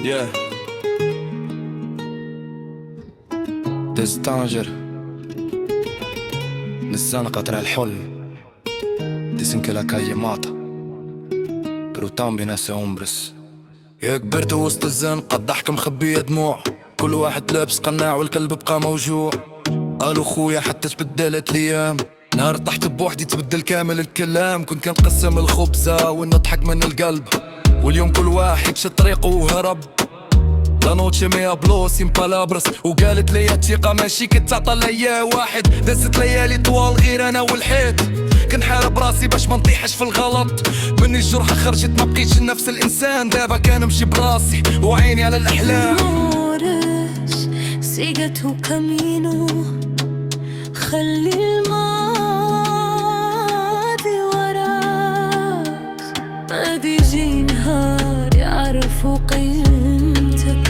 Yeah. Testanger للزنقة ترى الحلم dicen que la calle mata pero también hace hombres. يا كبرت وسط الزنقة الضحكة مخبية دموع، كل واحد لابس قناع والكلب بقى موجوع. قالوا خويا حتى تبدلت الايام، نهار طحت بوحدي تبدل كامل الكلام. كنت كنقسم الخبزة ونضحك من القلب، واليوم كل واحد شد طريقه وهرب. لا نوتشي ميا بلو سين بالابرس، وقالت لي الثقة ماشي كتعطى ليا واحد. دازت ليالي طوال غير انا والحيط، كنحارب راسي باش ما نطيحش في الغلط. مني الجرحة خرجت ما بقيتش نفس الانسان، دابا كنمشي براسي وعيني على الاحلام. Sigue tu camino, خلي الماضي وراك. ما بيجي نهار يعرفوا قيمتك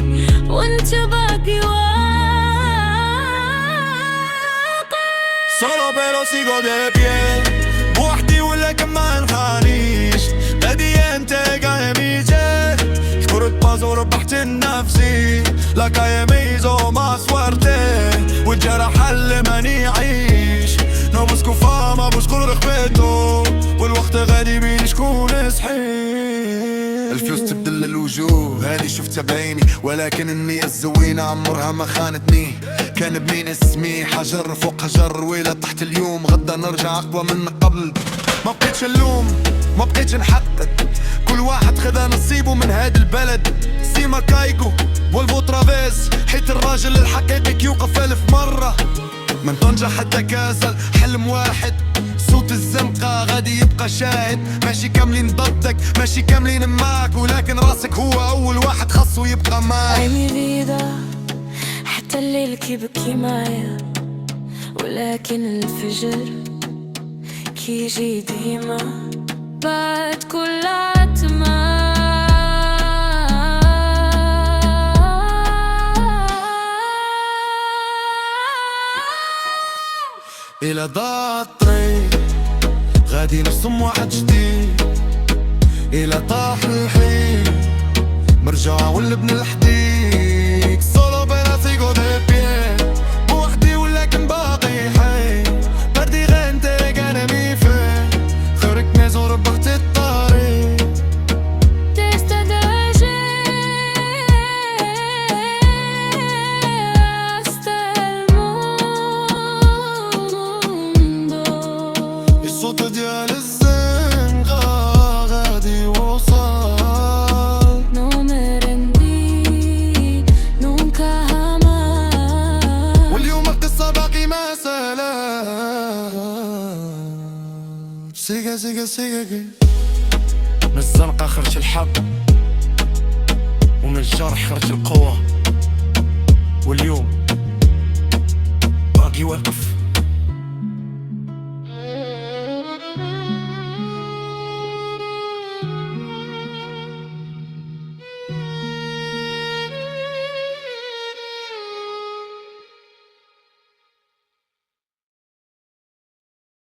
وانت باقي واقف. Solo pero sigo de pie بوحدي ولا كما نخانيش. غادي انت قايم يجي شكرت بازو ربحت نفسي. لا كايميزو ما صورتي والجرح اللي ماني يعيش. نوبسكو فاما بشكون رخبتو والوقت غادي بين شكون صحيح. الفلوس تبدل الوجوه هذه شفتها بعيني، ولكن النية الزوينة عمرها ما خانتني. كان بمين اسمي حجر فوق حجر، ويلا طحت اليوم غدا نرجع اقوى من قبل. ما بقيتش اللوم ما بقيتش نحقق، كل واحد خذا نصيبه من هاد البلد. سيما كايكو والفو ترافيس، حيت الراجل الحقيقي كيوقف 1000 مرة. من طنجة حتى كاسل حلم واحد، صوت الزنقة غادي يبقى شاهد. ماشي كاملين ضدك ماشي كاملين معاك، ولكن راسك هو أول واحد خاصو يبقى معاك. عيني بيضا حتى الليل كيبكي معايا، ولكن الفجر كيجي ديما بعد كل عتمة. إلى ضاع الطريق غادي نرسم واحد جديد، إلى طاح الحين مرجع ونلبن الحديد. سولو بينا سيغو دي بيه بوحدي ولكن باقي حي. بردي غنتك أنا مي فيه خيرك ميزو ربحت الطريق. الصوت ديال الزنقة غادي وصل. No me rendí nunca jamás. واليوم القصة باقي ما سالت. سيجا سيجا سيجا من الزنقة خرج الحب، ومن الجرح خرج القوة، واليوم باقي واقف